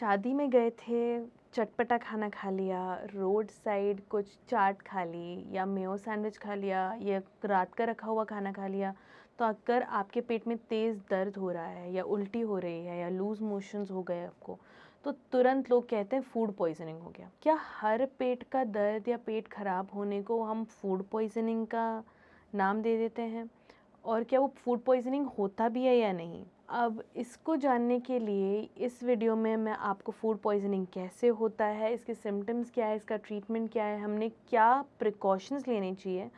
शादी में गए थे, चटपटा खाना खा लिया, रोड साइड कुछ चाट खा ली या मेयो सैंडविच खा लिया या रात का रखा हुआ खाना खा लिया, तो अगर आपके पेट में तेज़ दर्द हो रहा है या उल्टी हो रही है या लूज़ मोशंस हो गए आपको, तो तुरंत लोग कहते हैं फूड पॉइज़निंग हो गया। क्या हर पेट का दर्द या पेट खराब होने को हम फूड पॉइज़निंग का नाम दे देते हैं? और क्या वो फूड पॉइज़निंग होता भी है या नहीं? अब इसको जानने के लिए इस वीडियो में मैं आपको फूड पॉइज़निंग कैसे होता है, इसके सिम्पटम्स क्या है, इसका ट्रीटमेंट क्या है, हमने क्या प्रिकॉशंस लेने चाहिए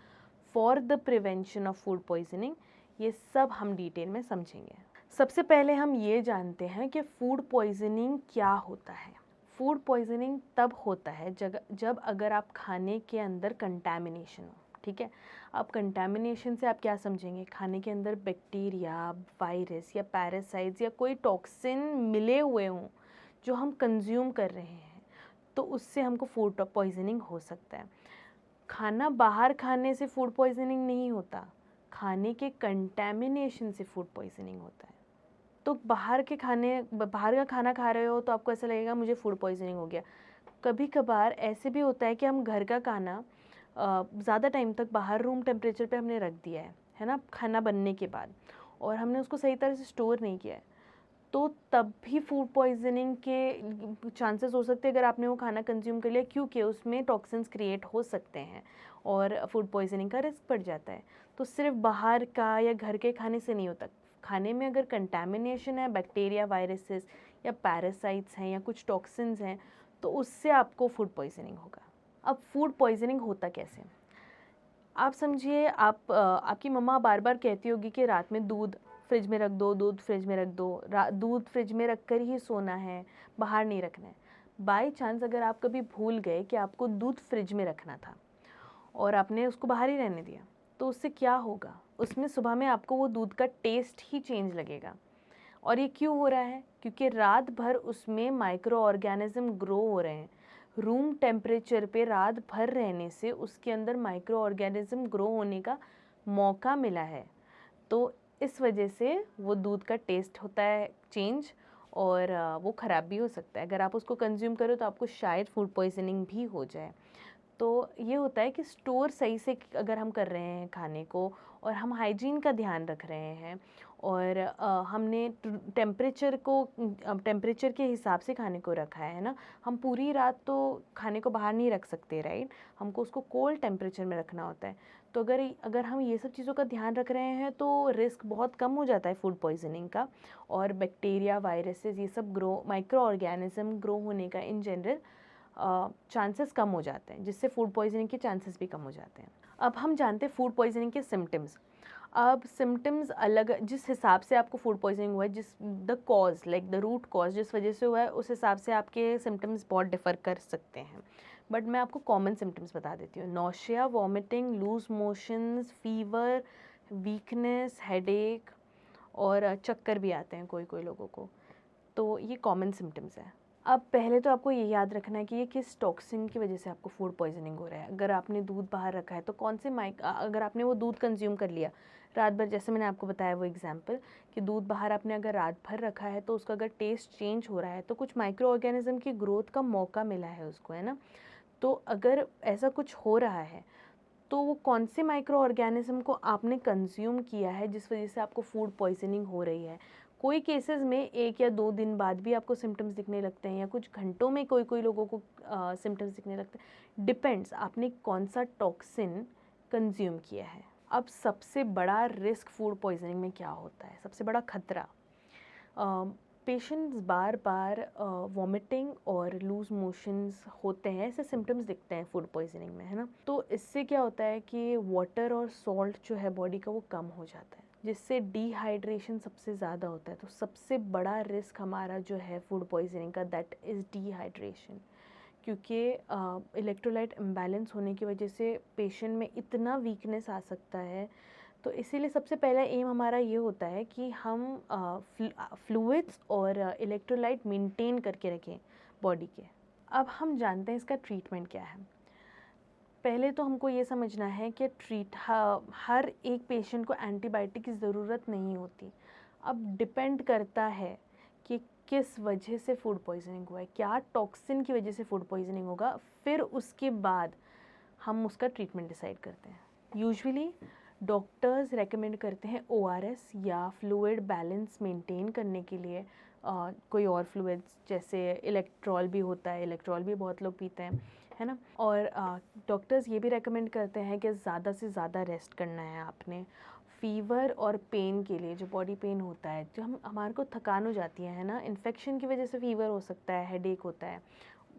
for the prevention of food poisoning, ये सब हम डिटेल में समझेंगे। सबसे पहले हम ये जानते हैं कि फूड पॉइज़निंग क्या होता है। फूड पॉइज़निंग तब होता है जब अगर आप खाने के अंदर कंटैमिनेशन हो, ठीक है। अब कंटैमिनेशन से आप क्या समझेंगे? खाने के अंदर बैक्टीरिया, वायरस या पैरासाइट्स या कोई टॉक्सिन मिले हुए हों जो हम कंज्यूम कर रहे हैं, तो उससे हमको फूड पॉइज़निंग हो सकता है। खाना बाहर खाने से फूड पॉइज़निंग नहीं होता, खाने के कंटैमिनेशन से फूड पॉइज़निंग होता है। तो बाहर का खाना खा रहे हो तो आपको ऐसा लगेगा मुझे फूड पॉइज़निंग हो गया। कभी कभार ऐसे भी होता है कि हम घर का खाना ज़्यादा टाइम तक बाहर रूम टेम्परेचर पे हमने रख दिया है ना, खाना बनने के बाद, और हमने उसको सही तरह से स्टोर नहीं किया है, तो तब भी फूड पॉइज़निंग के चांसेस हो सकते हैं अगर आपने वो खाना कंज्यूम कर लिया, क्योंकि उसमें टॉक्सिन्स क्रिएट हो सकते हैं और फूड पॉइज़निंग का रिस्क बढ़ जाता है। तो सिर्फ बाहर का या घर के खाने से नहीं होता, खाने में अगर कंटैमिनेशन है, बैक्टीरिया, वायरसेस या पैरासाइट्स हैं या कुछ टॉक्सिन्स हैं, तो उससे आपको फूड पॉइज़निंग होगा। अब फूड पॉइज़निंग होता कैसे? आप समझिए, आपकी मम्मा बार-बार कहती होगी कि रात में दूध फ्रिज में रख दो, दूध फ्रिज में रख दो, दूध फ्रिज में रख कर ही सोना है, बाहर नहीं रखना है। बाय चांस अगर आप कभी भूल गए कि आपको दूध फ्रिज में रखना था और आपने उसको बाहर ही रहने दिया, तो उससे क्या होगा? उसमें सुबह में आपको वो दूध का टेस्ट ही चेंज लगेगा। और ये क्यों हो रहा है? क्योंकि रात भर उसमें माइक्रो ऑर्गेनिज्म ग्रो हो रहे हैं। रूम टेम्परेचर पे रात भर रहने से उसके अंदर माइक्रो ऑर्गेनिज्म ग्रो होने का मौका मिला है। तो इस वजह से वो दूध का टेस्ट होता है चेंज, और वो ख़राब भी हो सकता है। अगर आप उसको कंज्यूम करो तो आपको शायद फूड पॉइज़निंग भी हो जाए। तो ये होता है कि स्टोर सही से अगर हम कर रहे हैं खाने को, और हम हाइजीन का ध्यान रख रहे हैं, और हमने टेम्परेचर के हिसाब से खाने को रखा है ना। हम पूरी रात तो खाने को बाहर नहीं रख सकते, राइट? हमको उसको कोल्ड टेम्परेचर में रखना होता है। तो अगर अगर हम ये सब चीज़ों का ध्यान रख रहे हैं तो रिस्क बहुत कम हो जाता है फूड पॉइज़निंग का, और बैक्टीरिया, वायरसेस, ये सब माइक्रो ऑर्गेनिज्म ग्रो होने का इन जनरल चांसेस कम हो जाते हैं, जिससे फूड पॉइज़निंग के चांसेस भी कम हो जाते हैं। अब हम जानते हैं फूड पॉइज़निंग के सिम्पटम्स। अब सिम्पटम्स अलग, जिस हिसाब से आपको फूड पॉइज़निंग हुआ है, जिस the cause, like the root cause, जिस वजह से हुआ है, उस हिसाब से आपके सिम्पटम्स बहुत डिफ़र कर सकते हैं। बट मैं आपको कॉमन सिम्पटम्स बता देती हूँ। Nausea, vomiting, loose motions, fever, weakness, headache, और चक्कर भी आते हैं कोई कोई लोगों को। तो ये कॉमन सिम्पटम्स हैं। अब पहले तो आपको ये याद रखना है कि ये किस टॉक्सिन की वजह से आपको फूड पॉइज़निंग हो रहा है। अगर आपने दूध बाहर रखा है तो कौन से अगर आपने वो दूध कंज्यूम कर लिया रात भर, जैसे मैंने आपको बताया वो एग्जांपल, कि दूध बाहर आपने अगर रात भर रखा है तो उसका अगर टेस्ट चेंज हो रहा है तो कुछ माइक्रो ऑर्गेनिज्म की ग्रोथ का मौका मिला है उसको, है ना। तो अगर ऐसा कुछ हो रहा है तो वो कौन से माइक्रो ऑर्गेनिज्म को आपने कंज्यूम किया है जिस वजह से आपको फूड पॉइजनिंग हो रही है। कोई केसेस में 1 या 2 दिन बाद भी आपको सिम्टम्स दिखने लगते हैं, या कुछ घंटों में कोई कोई लोगों को सिम्टम्स दिखने लगते हैं। डिपेंड्स आपने कौन सा टॉक्सिन कंज्यूम किया है। अब सबसे बड़ा रिस्क फूड पॉइजनिंग में क्या होता है, सबसे बड़ा खतरा, पेशेंट्स बार बार वॉमिटिंग और लूज़ मोशंस होते हैं, ऐसे सिम्टम्स दिखते हैं फूड पॉइजनिंग में, है ना। तो इससे क्या होता है कि वाटर और सॉल्ट जो है बॉडी का वो कम हो जाता है, जिससे डिहाइड्रेशन सबसे ज़्यादा होता है। तो सबसे बड़ा रिस्क हमारा जो है फूड पॉइजनिंग का, दैट इज़ डिहाइड्रेशन। क्योंकि इलेक्ट्रोलाइट इम्बैलेंस होने की वजह से पेशेंट में इतना वीकनेस आ सकता है। तो इसीलिए सबसे पहला एम हमारा ये होता है कि हम फ्लूइड्स और इलेक्ट्रोलाइट मेंटेन करके रखें बॉडी के। अब हम जानते हैं इसका ट्रीटमेंट क्या है। पहले तो हमको ये समझना है कि हर एक पेशेंट को एंटीबायोटिक की ज़रूरत नहीं होती। अब डिपेंड करता है कि किस वजह से फूड पॉइजनिंग हुआ है, क्या टॉक्सिन की वजह से फूड पॉइजनिंग होगा, फिर उसके बाद हम उसका ट्रीटमेंट डिसाइड करते हैं। यूजुअली डॉक्टर्स रेकमेंड करते हैं ORS या फ्लूइड बैलेंस मेंटेन करने के लिए कोई और फ्लूइड्स, जैसे इलेक्ट्रॉल भी होता है, इलेक्ट्रॉल भी बहुत लोग पीते हैं, है ना। और डॉक्टर्स ये भी रेकमेंड करते हैं कि ज़्यादा से ज़्यादा रेस्ट करना है आपने। फ़ीवर और पेन के लिए, जो बॉडी पेन होता है, जो हमारे को थकान हो जाती है ना, इन्फेक्शन की वजह से फ़ीवर हो सकता है, हेडेक होता है,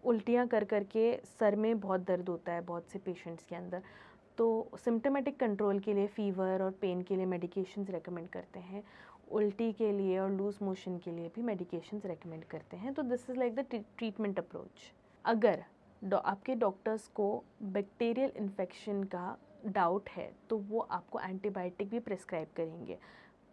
उल्टियाँ कर कर के सर में बहुत दर्द होता है बहुत से पेशेंट्स के अंदर। तो सिम्टोमेटिक कंट्रोल के लिए फ़ीवर और पेन के लिए मेडिकेशंस रेकमेंड करते हैं। उल्टी के लिए और लूज़ मोशन के लिए भी मेडिकेशंस रेकमेंड करते हैं। तो this is like the treatment approach. अगर आपके डॉक्टर्स को बैक्टीरियल इन्फेक्शन का डाउट है तो वो आपको एंटीबायोटिक भी प्रिस्क्राइब करेंगे,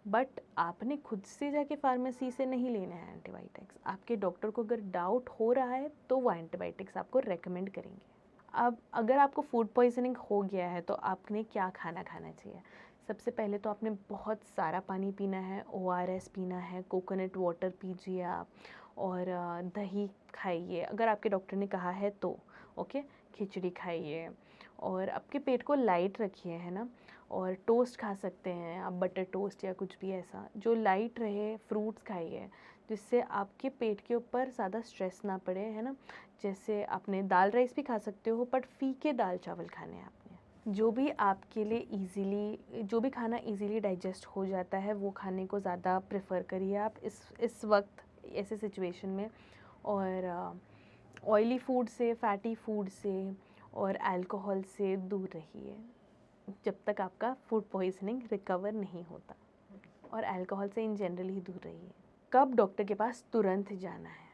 बट आपने खुद से जाके फार्मेसी से नहीं लेना है एंटीबायोटिक्स। आपके डॉक्टर को अगर डाउट हो रहा है तो वो एंटीबायोटिक्स आपको रेकमेंड करेंगे। अब अगर आपको फूड पॉइजनिंग हो गया है तो आपने क्या खाना खाना चाहिए? सबसे पहले तो आपने बहुत सारा पानी पीना है, ORS पीना है, कोकोनट वाटर पीजिए आप, और दही खाइए अगर आपके डॉक्टर ने कहा है तो, ओके। खिचड़ी खाइए और आपके पेट को लाइट रखिए, है ना। और टोस्ट खा सकते हैं आप, बटर टोस्ट या कुछ भी ऐसा जो लाइट रहे। फ्रूट्स खाइए जिससे आपके पेट के ऊपर ज़्यादा स्ट्रेस ना पड़े, है ना। जैसे आपने दाल राइस भी खा सकते हो, बट फीके दाल चावल खाने हैं आपने। जो भी आपके लिए इजीली, जो भी खाना इजीली डाइजेस्ट हो जाता है वो खाने को ज़्यादा प्रेफर करिए आप इस वक्त, ऐसे सिचुएशन में। और ऑयली फूड से, फैटी फूड से और अल्कोहल से दूर रहिए जब तक आपका फूड पॉइजनिंग रिकवर नहीं होता, और अल्कोहल से इन जनरल ही दूर रहिए। कब डॉक्टर के पास तुरंत जाना है?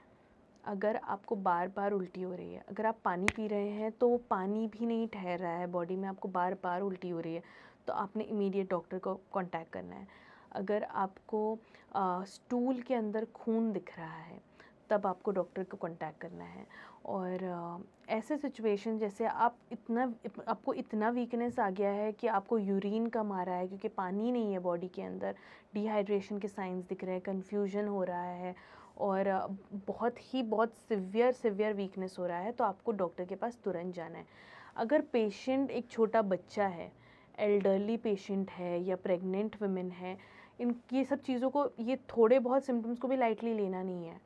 अगर आपको बार बार उल्टी हो रही है, अगर आप पानी पी रहे हैं तो वो पानी भी नहीं ठहर रहा है बॉडी में, आपको बार बार उल्टी हो रही है, तो आपने इमीडिएट डॉक्टर को कांटेक्ट करना है। अगर आपको स्टूल के अंदर खून दिख रहा है तब आपको डॉक्टर को कांटेक्ट करना है। और ऐसे सिचुएशन जैसे आपको इतना वीकनेस आ गया है कि आपको यूरिन कम आ रहा है क्योंकि पानी नहीं है बॉडी के अंदर, डिहाइड्रेशन के साइंस दिख रहे हैं, कन्फ्यूजन हो रहा है, और बहुत सिवियर वीकनेस हो रहा है, तो आपको डॉक्टर के पास तुरंत जाना है। अगर पेशेंट एक छोटा बच्चा है, एल्डरली पेशेंट है या प्रेग्नेंट वुमेन है, ये सब चीज़ों को, ये थोड़े बहुत सिम्टम्स को भी लाइटली लेना नहीं है।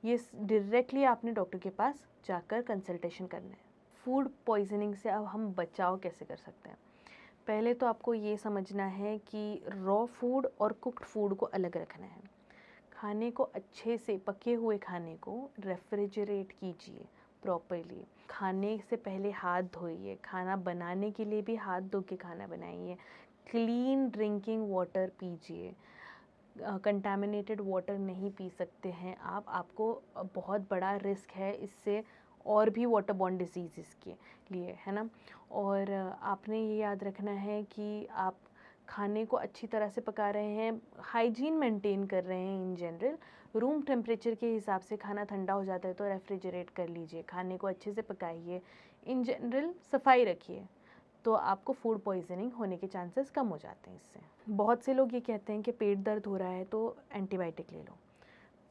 ये डायरेक्टली आपने डॉक्टर के पास जाकर कंसल्टेशन करना है। फूड पॉइजनिंग से अब हम बचाव कैसे कर सकते हैं? पहले तो आपको ये समझना है कि रॉ फूड और कुक्ड फूड को अलग रखना है। खाने को अच्छे से, पके हुए खाने को रेफ्रिजरेट कीजिए प्रॉपरली। खाने से पहले हाथ धोइए, खाना बनाने के लिए भी हाथ धो के खाना बनाइए। क्लीन ड्रिंकिंग वाटर पीजिए, कंटामिनेटेड वाटर नहीं पी सकते हैं आप। आपको बहुत बड़ा रिस्क है इससे, और भी वाटर बॉर्न डिजीज़ के लिए, है ना। और आपने ये याद रखना है कि आप खाने को अच्छी तरह से पका रहे हैं, हाइजीन मेंटेन कर रहे हैं इन जनरल। रूम टेम्परेचर के हिसाब से खाना ठंडा हो जाता है तो रेफ्रिजरेट कर लीजिए, खाने को अच्छे से पकाइए, इन जनरल सफाई रखिए, तो आपको फूड पॉइजनिंग होने के चांसेस कम हो जाते हैं इससे। बहुत से लोग ये कहते हैं कि पेट दर्द हो रहा है तो एंटीबायोटिक ले लो।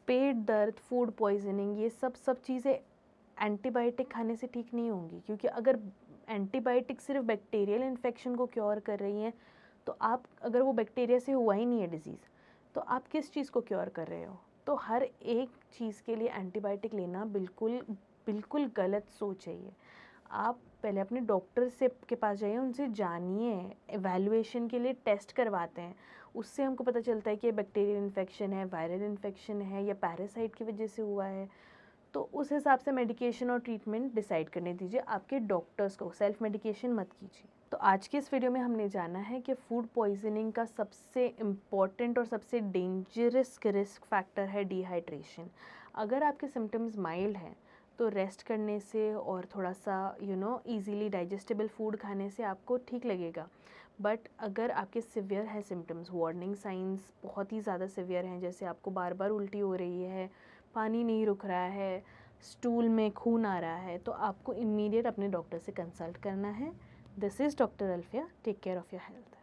पेट दर्द, फूड पॉइजनिंग, ये सब चीज़ें एंटीबायोटिक खाने से ठीक नहीं होंगी, क्योंकि अगर एंटीबायोटिक सिर्फ बैक्टीरियल इन्फेक्शन को क्योर कर रही हैं तो आप, अगर वो बैक्टीरिया से हुआ ही नहीं है डिज़ीज़, तो आप किस चीज़ को क्योर कर रहे हो? तो हर एक चीज़ के लिए एंटीबायोटिक लेना बिल्कुल गलत सोच है ये। आप पहले अपने डॉक्टर से के पास जाइए, उनसे जानिए, एवैल्यूएशन के लिए टेस्ट करवाते हैं, उससे हमको पता चलता है कि बैक्टीरियल इन्फेक्शन है, वायरल इन्फेक्शन है या पैरासाइट की वजह से हुआ है। तो उस हिसाब से मेडिकेशन और ट्रीटमेंट डिसाइड करने दीजिए आपके डॉक्टर्स को, सेल्फ मेडिकेशन मत कीजिए। तो आज के इस वीडियो में हमने जाना है कि फूड पॉइजनिंग का सबसे इम्पॉर्टेंट और सबसे डेंजरस रिस्क फैक्टर है डिहाइड्रेशन। अगर आपके सिम्टम्स माइल्ड हैं तो रेस्ट करने से और थोड़ा सा इजीली डाइजेस्टेबल फूड खाने से आपको ठीक लगेगा। बट अगर आपके सिवियर है सिम्टम्स, वार्निंग साइंस बहुत ही ज़्यादा सिवियर हैं, जैसे आपको बार बार उल्टी हो रही है, पानी नहीं रुक रहा है, स्टूल में खून आ रहा है, तो आपको इमीडिएट अपने डॉक्टर से कंसल्ट करना है। This is doctor Alfiya. Take care of your health.